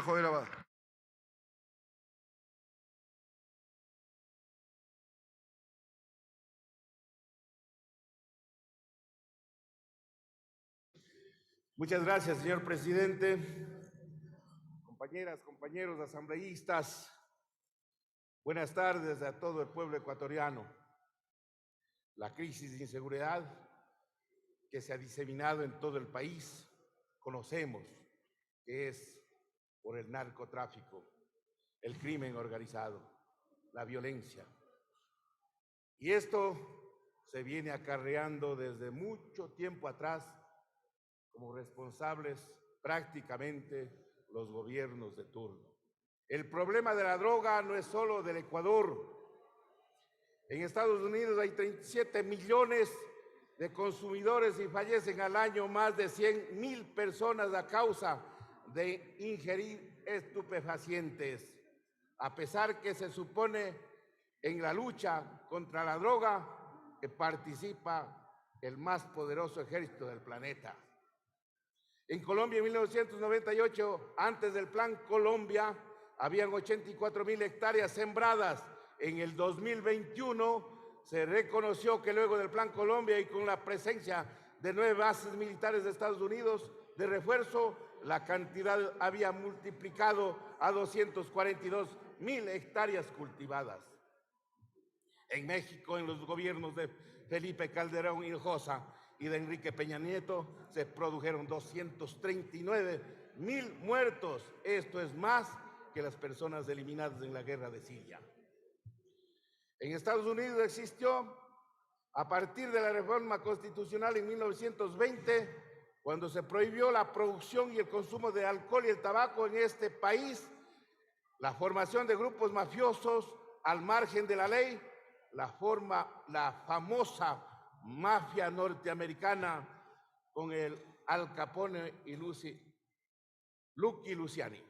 Joel Abad. Muchas gracias, señor presidente. Compañeras, compañeros asambleístas, buenas tardes a todo el pueblo ecuatoriano. La crisis de inseguridad que se ha diseminado en todo el país, conocemos que es por el narcotráfico, el crimen organizado, la violencia. Y esto se viene acarreando desde mucho tiempo atrás como responsables prácticamente los gobiernos de turno. El problema de la droga no es solo del Ecuador. En Estados Unidos hay 37 millones de consumidores y fallecen al año más de 100,000 personas a causa de ingerir estupefacientes. A pesar que se supone en la lucha contra la droga que participa el más poderoso ejército del planeta. En Colombia, en 1998, antes del Plan Colombia, habían 84,000 hectáreas sembradas. En el 2021 se reconoció que luego del Plan Colombia y con la presencia de 9 bases militares de Estados Unidos de refuerzo, la cantidad había multiplicado a 242,000 hectáreas cultivadas. En México, en los gobiernos de Felipe Calderón Hinojosa y de Enrique Peña Nieto, se produjeron 239,000 muertos. Esto es más que las personas eliminadas en la guerra de Siria. En Estados Unidos existió, a partir de la reforma constitucional en 1920, cuando se prohibió la producción y el consumo de alcohol y el tabaco en este país, la formación de grupos mafiosos al margen de la ley, la famosa mafia norteamericana con el Al Capone y Lucky Luciani.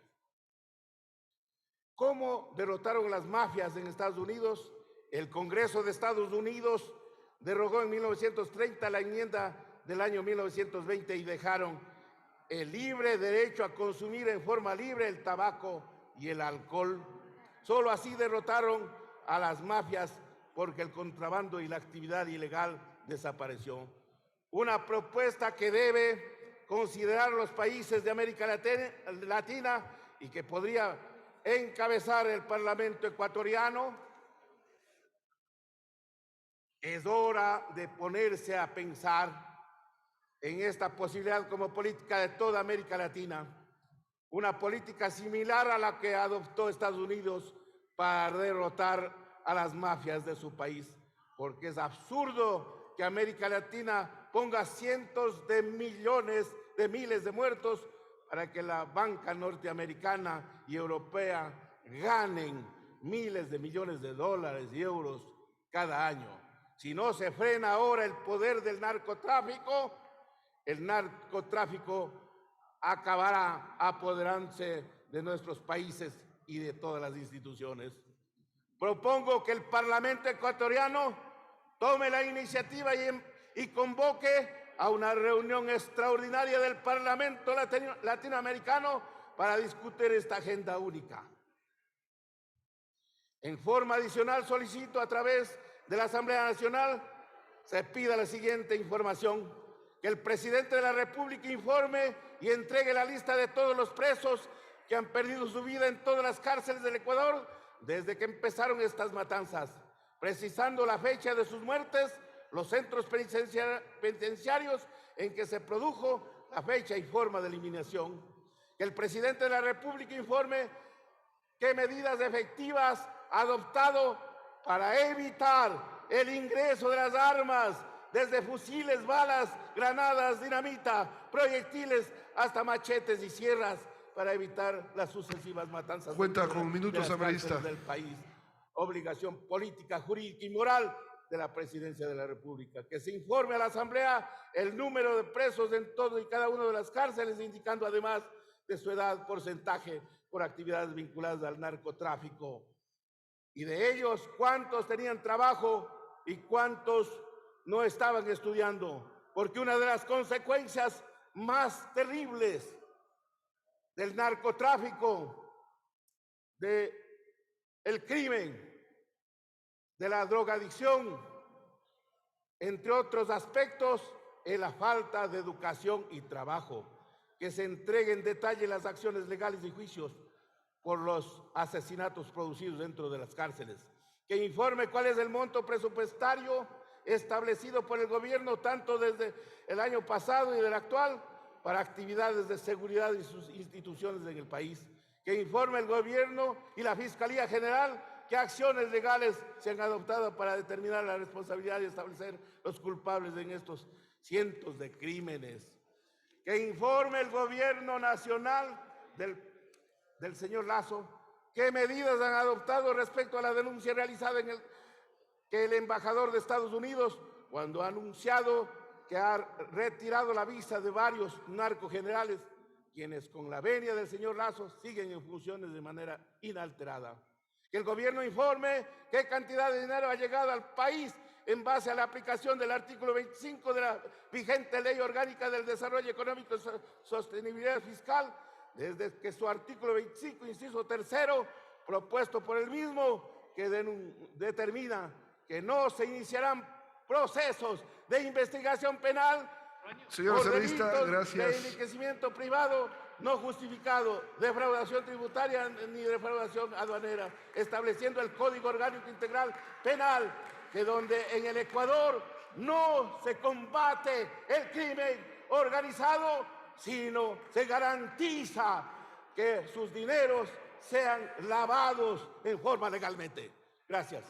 ¿Cómo derrotaron las mafias en Estados Unidos? El Congreso de Estados Unidos derogó en 1930 la enmienda del año 1920 y dejaron el libre derecho a consumir en forma libre el tabaco y el alcohol. Solo así derrotaron a las mafias, porque el contrabando y la actividad ilegal desapareció. Una propuesta que debe considerar los países de América Latina y que podría encabezar el Parlamento ecuatoriano. Es hora de ponerse a pensar en esta posibilidad como política de toda América Latina, una política similar a la que adoptó Estados Unidos para derrotar a las mafias de su país, porque es absurdo que América Latina ponga cientos de millones de miles de muertos para que la banca norteamericana y europea ganen miles de millones de dólares y euros cada año. Si no se frena ahora el poder del narcotráfico, el narcotráfico acabará apoderándose de nuestros países y de todas las instituciones. Propongo que el Parlamento ecuatoriano tome la iniciativa y convoque a una reunión extraordinaria del Parlamento latinoamericano para discutir esta agenda única. En forma adicional, solicito a través de la Asamblea Nacional se pida la siguiente información: que el presidente de la República informe y entregue la lista de todos los presos que han perdido su vida en todas las cárceles del Ecuador desde que empezaron estas matanzas, precisando la fecha de sus muertes, los centros penitenciarios en que se produjo, la fecha y forma de eliminación. Que el presidente de la República informe qué medidas efectivas ha adoptado para evitar el ingreso de las armas, desde fusiles, balas, granadas, dinamita, proyectiles, hasta machetes y sierras, para evitar las sucesivas matanzas. Cuenta con minutos, asambleísta. Del país. Obligación política, jurídica y moral de la Presidencia de la República. Que se informe a la Asamblea el número de presos en todo y cada una de las cárceles, indicando además de su edad, porcentaje por actividades vinculadas al narcotráfico. Y de ellos, cuántos tenían trabajo y cuántos no estaban estudiando. Porque una de las consecuencias más terribles del narcotráfico, del crimen, de la drogadicción, entre otros aspectos, es la falta de educación y trabajo. Que se entregue en detalle las acciones legales y juicios por los asesinatos producidos dentro de las cárceles. Que informe cuál es el monto presupuestario establecido por el gobierno, tanto desde el año pasado y del actual, para actividades de seguridad y sus instituciones en el país. Que informe el gobierno y la Fiscalía General qué acciones legales se han adoptado para determinar la responsabilidad y establecer los culpables en estos cientos de crímenes. Que informe el gobierno nacional del señor Lasso qué medidas han adoptado respecto a la denuncia realizada que el embajador de Estados Unidos, cuando ha anunciado que ha retirado la visa de varios narcogenerales, quienes con la venia del señor Lasso siguen en funciones de manera inalterada. Que el gobierno informe qué cantidad de dinero ha llegado al país en base a la aplicación del artículo 25 de la vigente Ley Orgánica del Desarrollo Económico y Sostenibilidad Fiscal, desde que su artículo 25, inciso tercero, propuesto por el mismo, que determina que no se iniciarán procesos de investigación penal Señor por asambleísta, delitos gracias. de enriquecimiento privado no justificado, defraudación tributaria ni defraudación aduanera, estableciendo el Código Orgánico Integral Penal, que donde en el Ecuador no se combate el crimen organizado, sino se garantiza que sus dineros sean lavados en forma legalmente. Gracias.